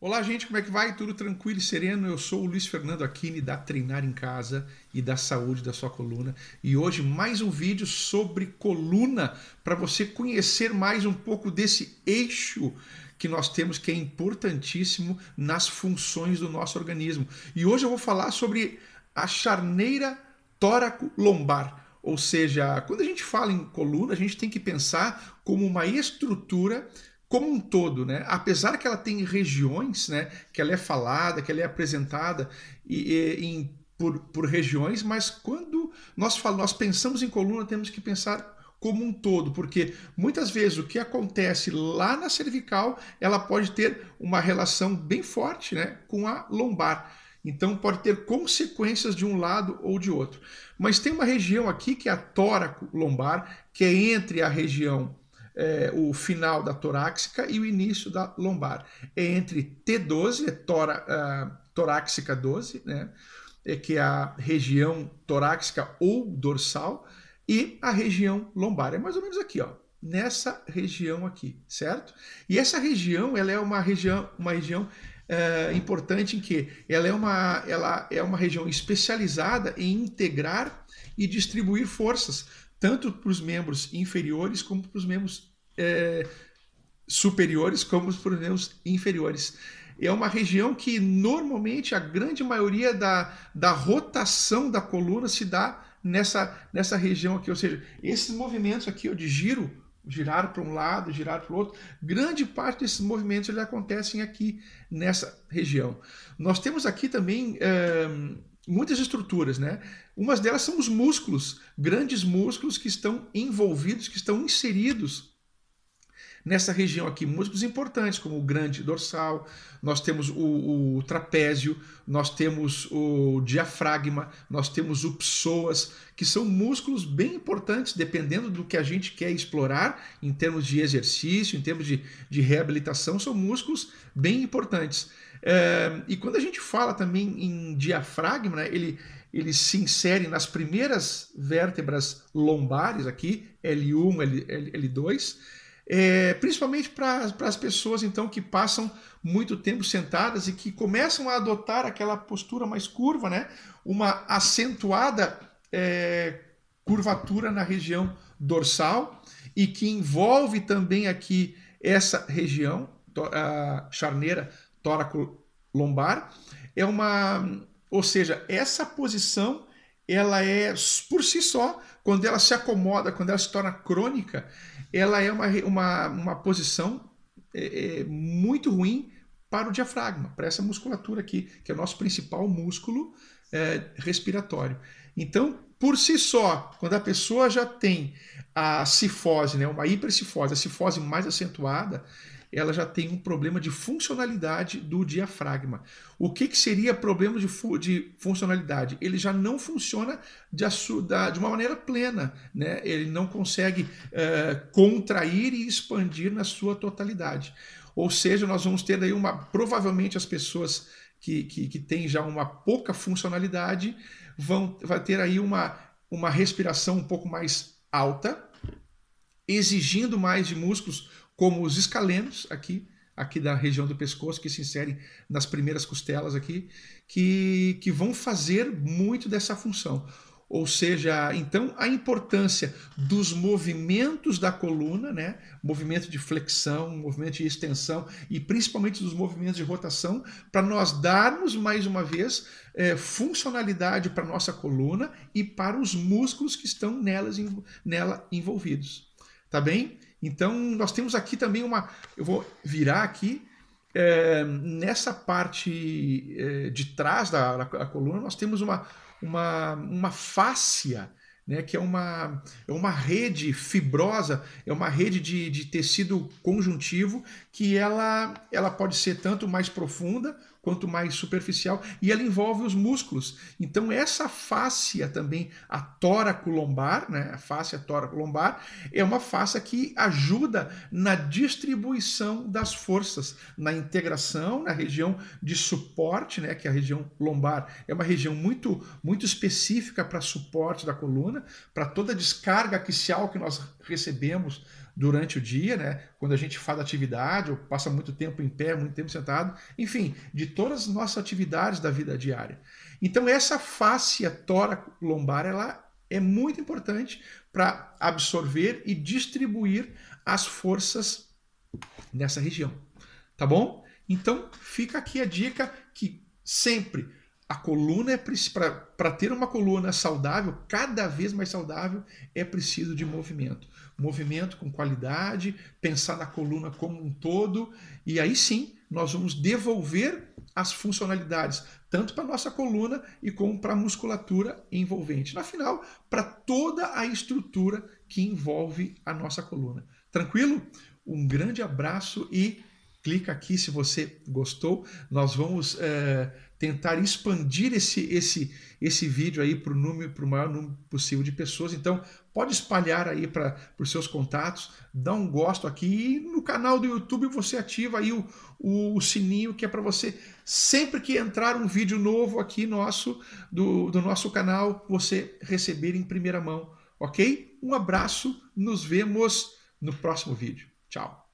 Olá, gente, como é que vai? Tudo tranquilo e sereno? Eu sou o Luiz Fernando Aquini da Treinar em Casa e da saúde da sua coluna. E hoje mais um vídeo sobre coluna para você conhecer mais um pouco desse eixo que nós temos que é importantíssimo nas funções do nosso organismo. E hoje eu vou falar sobre a charneira tóraco-lombar. Ou seja, quando a gente fala em coluna, a gente tem que pensar como uma estrutura como um todo, né? Apesar que ela tem regiões, né? Que ela é falada, que ela é apresentada por regiões, mas quando nós pensamos em coluna, temos que pensar como um todo, porque muitas vezes o que acontece lá na cervical, ela pode ter uma relação bem forte, né, com a lombar. Então pode ter consequências de um lado ou de outro. Mas tem uma região aqui que é a tóraco-lombar, que é entre a região o final da torácica e o início da lombar. É entre T12, torácica 12, né? Que é a região torácica ou dorsal, e a região lombar. É mais ou menos aqui, ó, nessa região aqui, certo? E essa região, ela é uma região importante em que ela é uma região especializada em integrar e distribuir forças, tanto para os membros inferiores como para os membros superiores como para os membros inferiores. É uma região que normalmente a grande maioria da rotação da coluna se dá nessa região aqui, ou seja, esses movimentos aqui ó, de giro, girar para um lado, girar para o outro, grande parte desses movimentos eles acontecem aqui nessa região. Nós temos aqui também muitas estruturas, né? Umas delas são os músculos, grandes músculos que estão envolvidos, que estão inseridos nessa região aqui, músculos importantes, como o grande dorsal, nós temos o trapézio, nós temos o diafragma, nós temos o psoas, que são músculos bem importantes, dependendo do que a gente quer explorar, em termos de exercício, em termos de reabilitação, são músculos bem importantes. E quando a gente fala também em diafragma, né, ele se insere nas primeiras vértebras lombares aqui, L1, L2, principalmente para as pessoas então que passam muito tempo sentadas e que começam a adotar aquela postura mais curva, né? Uma acentuada curvatura na região dorsal e que envolve também aqui essa região, a charneira tóraco-lombar, ou seja, essa posição ela é por si só, quando ela se acomoda, quando ela se torna crônica, ela é uma posição muito ruim para o diafragma, para essa musculatura aqui, que é o nosso principal músculo respiratório. Então, por si só, quando a pessoa já tem a cifose, né, uma hipercifose, a cifose mais acentuada, ela já tem um problema de funcionalidade do diafragma. O que seria problema de funcionalidade? Ele já não funciona de uma maneira plena, né? Ele não consegue contrair e expandir na sua totalidade. Ou seja, nós vamos ter aí provavelmente as pessoas que têm já uma pouca funcionalidade vai ter aí uma respiração um pouco mais alta, exigindo mais de músculos como os escalenos aqui da região do pescoço, que se inserem nas primeiras costelas aqui, que vão fazer muito dessa função. Ou seja, então a importância dos movimentos da coluna, né? Movimento de flexão, movimento de extensão e principalmente dos movimentos de rotação, para nós darmos mais uma vez funcionalidade para a nossa coluna e para os músculos que estão nela envolvidos. Tá bem? Então nós temos aqui também eu vou virar aqui, nessa parte de trás da coluna, nós temos uma fáscia, né, que é uma rede fibrosa, é uma rede de tecido conjuntivo que ela pode ser tanto mais profunda quanto mais superficial e ela envolve os músculos. Então essa fáscia também, a tóraco-lombar, né, a fáscia tóraco-lombar, é uma fáscia que ajuda na distribuição das forças, na integração, na região de suporte, né, que é a região lombar. É uma região muito, muito específica para suporte da coluna, para toda a descarga axial que nós recebemos durante o dia, né? Quando a gente faz atividade ou passa muito tempo em pé, muito tempo sentado, enfim, de todas as nossas atividades da vida diária. Então essa fáscia tóraco-lombar, ela é muito importante para absorver e distribuir as forças nessa região, tá bom? Então fica aqui a dica que sempre a coluna é para ter uma coluna saudável, cada vez mais saudável, é preciso de movimento. Movimento com qualidade, pensar na coluna como um todo, e aí sim nós vamos devolver as funcionalidades, tanto para a nossa coluna e como para a musculatura envolvente. Afinal, para toda a estrutura que envolve a nossa coluna. Tranquilo? Um grande abraço e clica aqui se você gostou. Nós vamos tentar expandir esse vídeo aí para o maior número possível de pessoas. Então, pode espalhar aí para os seus contatos, dá um gosto aqui. E no canal do YouTube você ativa aí o sininho, que é para você, sempre que entrar um vídeo novo aqui do nosso canal, você receber em primeira mão, ok? Um abraço, nos vemos no próximo vídeo. Tchau!